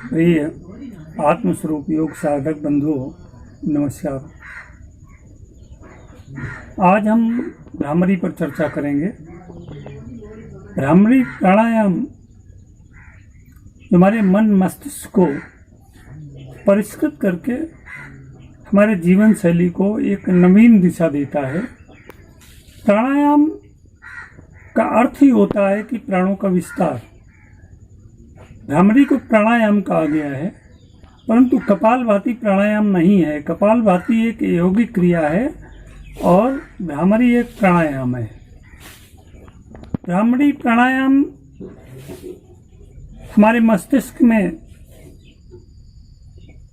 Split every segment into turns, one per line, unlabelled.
प्रिय आत्मस्वरूप योग साधक बंधुओं, नमस्कार। आज हम भ्रामरी पर चर्चा करेंगे। भ्रामरी प्राणायाम हमारे मन मस्तिष्क को परिष्कृत करके हमारे जीवन शैली को एक नवीन दिशा देता है। प्राणायाम का अर्थ ही होता है कि प्राणों का विस्तार। भ्रामरी को प्राणायाम कहा गया है, परंतु कपालभाति प्राणायाम नहीं है। कपालभाति एक यौगिक क्रिया है और भ्रामरी एक प्राणायाम है। भ्रामरी प्राणायाम हमारे मस्तिष्क में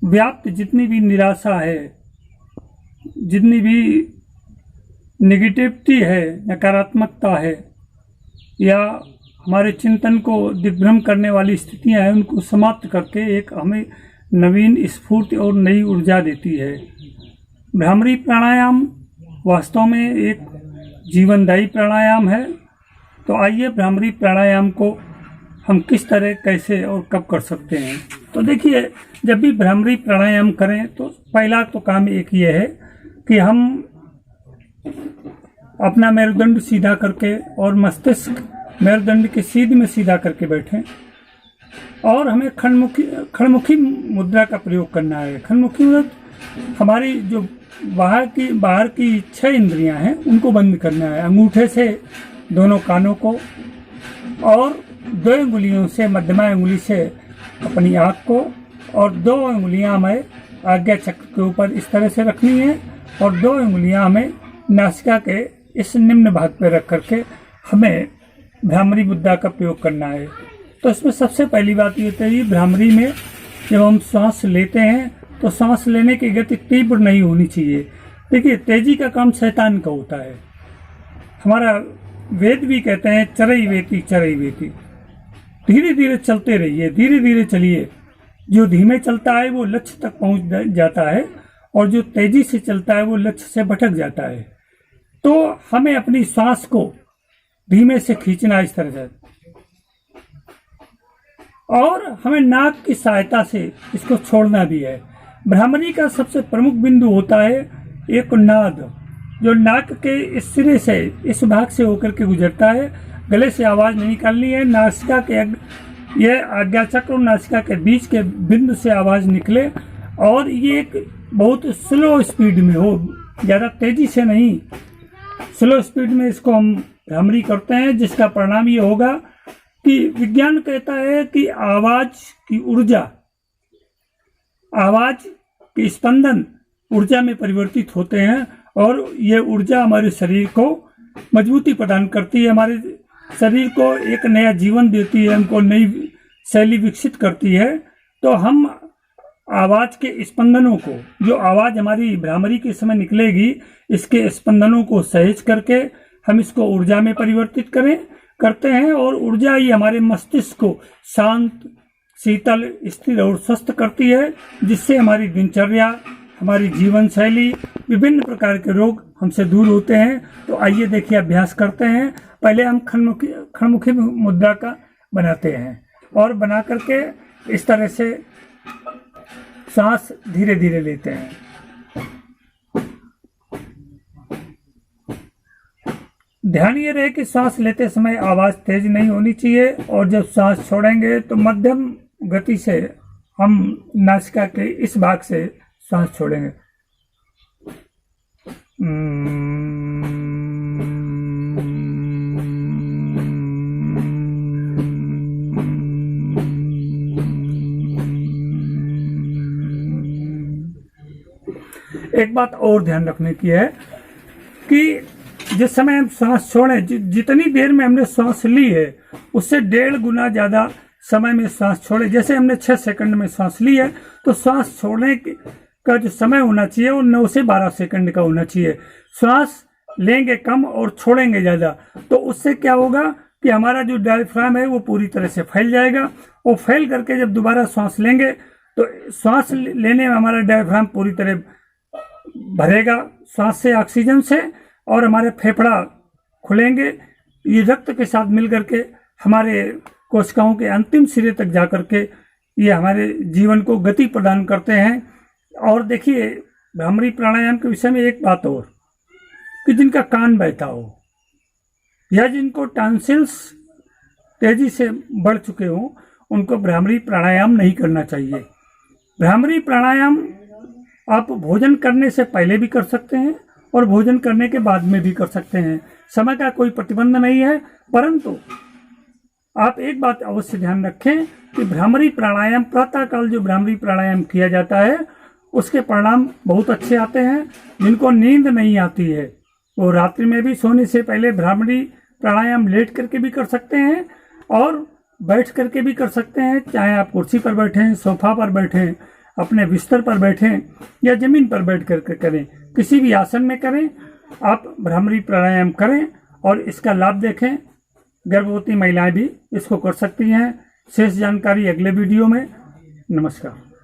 व्याप्त जितनी भी निराशा है, जितनी भी नेगेटिविटी है, नकारात्मकता है या हमारे चिंतन को दिग्भ्रम करने वाली स्थितियां हैं, उनको समाप्त करके एक हमें नवीन स्फूर्ति और नई ऊर्जा देती है। भ्रामरी प्राणायाम वास्तव में एक जीवनदायी प्राणायाम है। तो आइए भ्रामरी प्राणायाम को हम किस तरह, कैसे और कब कर सकते हैं। तो देखिए, जब भी भ्रामरी प्राणायाम करें तो पहला तो काम एक ये है कि हम अपना मेरुदंड सीधा करके और मस्तिष्क मेरुदंड के सीध में सीधा करके बैठें और हमें खड़मुखी मुद्रा का प्रयोग करना है। खड़मुखी मुद्रा हमारी जो बाहर की 6 इंद्रियां हैं उनको बंद करना है। अंगूठे से दोनों कानों को और 2 अंगुलियों से, मध्यमा अंगुली से अपनी आँख को और 2 अंगुलियां हमें आज्ञा चक्र के ऊपर इस तरह से रखनी है और 2 अंगुलियां हमें नासिका के इस निम्न भाग पर रख करके हमें भ्रामरी मुद्रा का प्रयोग करना है। तो इसमें सबसे पहली बात ये है, भ्रामरी में जब हम सांस लेते हैं तो सांस लेने की गति तीव्र नहीं होनी चाहिए। देखिए, तेजी का काम शैतान का होता है। हमारा वेद भी कहते हैं चरई वेती चरई वेती। धीरे धीरे चलते रहिए, धीरे धीरे चलिए। जो धीमे चलता है वो लक्ष्य तक पहुंच जाता है और जो तेजी से चलता है वो लक्ष्य से भटक जाता है। तो हमें अपनी सांस को धीमे से खींचना इस तरह से, और हमें नाक की सहायता से इसको छोड़ना भी है। भ्रामरी का सबसे प्रमुख बिंदु होता है एक नाद, जो नाक के इस सिरे से, इस भाग से होकर के गुजरता है। गले से आवाज नहीं निकालनी है। नासिका के यह आज्ञा चक्र और नासिका के बीच के बिंदु से आवाज निकले और ये एक बहुत स्लो स्पीड में हो, ज्यादा तेजी से नहीं, स्लो स्पीड में इसको हम भ्रामरी करते हैं। जिसका परिणाम ये होगा कि विज्ञान कहता है कि आवाज की ऊर्जा, आवाज के स्पंदन ऊर्जा में परिवर्तित होते हैं और ये ऊर्जा हमारे शरीर को मजबूती प्रदान करती है, हमारे शरीर को एक नया जीवन देती है, हमको नई शैली विकसित करती है। तो हम आवाज के स्पंदनों को, जो आवाज हमारी भ्रामरी के समय निकलेगी, इसके स्पंदनों को सहेज करके हम इसको ऊर्जा में परिवर्तित करते हैं और ऊर्जा ही हमारे मस्तिष्क को शांत, शीतल, स्थिर और स्वस्थ करती है, जिससे हमारी दिनचर्या, हमारी जीवन शैली, विभिन्न प्रकार के रोग हमसे दूर होते हैं। तो आइए देखिए, अभ्यास करते हैं। पहले हम खड़मुखी मुद्रा का बनाते हैं और बना करके इस तरह से सांस धीरे धीरे लेते हैं। ध्यान ये रहे कि सांस लेते समय आवाज तेज नहीं होनी चाहिए और जब सांस छोड़ेंगे तो मध्यम गति से हम नासिका के इस भाग से सांस छोड़ेंगे। एक बात और ध्यान रखने की है कि जिस समय हम सांस छोड़ें, जितनी देर में हमने सांस ली है उससे 1.5 गुना ज्यादा समय में सांस छोड़े। जैसे हमने 6 सेकंड में सांस ली है तो सांस छोड़ने का जो समय होना चाहिए वो 9 से 12 सेकंड का होना चाहिए। सांस लेंगे कम और छोड़ेंगे ज्यादा, तो उससे क्या होगा कि हमारा जो डायफ्राम है वो पूरी तरह से फैल जाएगा और फैल करके जब दोबारा सांस लेंगे तो सांस लेने में हमारा डायफ्राम पूरी तरह भरेगा सांस से, ऑक्सीजन से, और हमारे फेफड़ा खुलेंगे। ये रक्त के साथ मिल करके हमारे कोशिकाओं के अंतिम सिरे तक जाकर के ये हमारे जीवन को गति प्रदान करते हैं। और देखिए, भ्रामरी प्राणायाम के विषय में एक बात और, कि जिनका कान बहता हो या जिनको टॉन्सिल्स तेजी से बढ़ चुके हों, उनको भ्रामरी प्राणायाम नहीं करना चाहिए। भ्रामरी प्राणायाम आप भोजन करने से पहले भी कर सकते हैं और भोजन करने के बाद में भी कर सकते हैं। समय का कोई प्रतिबंध नहीं है, परंतु आप एक बात अवश्य ध्यान रखें कि भ्रामरी प्राणायाम, प्रातःकाल जो भ्रामरी प्राणायाम किया जाता है उसके परिणाम बहुत अच्छे आते हैं। जिनको नींद नहीं आती है वो रात्रि में भी सोने से पहले भ्रामरी प्राणायाम लेट करके भी कर सकते हैं और बैठ करके भी कर सकते हैं। चाहे आप कुर्सी पर बैठें, सोफा पर बैठें, अपने बिस्तर पर बैठें या जमीन पर बैठ करके करें, किसी भी आसन में करें, आप भ्रामरी प्राणायाम करें और इसका लाभ देखें। गर्भवती महिलाएं भी इसको कर सकती हैं। शेष जानकारी अगले वीडियो में। नमस्कार।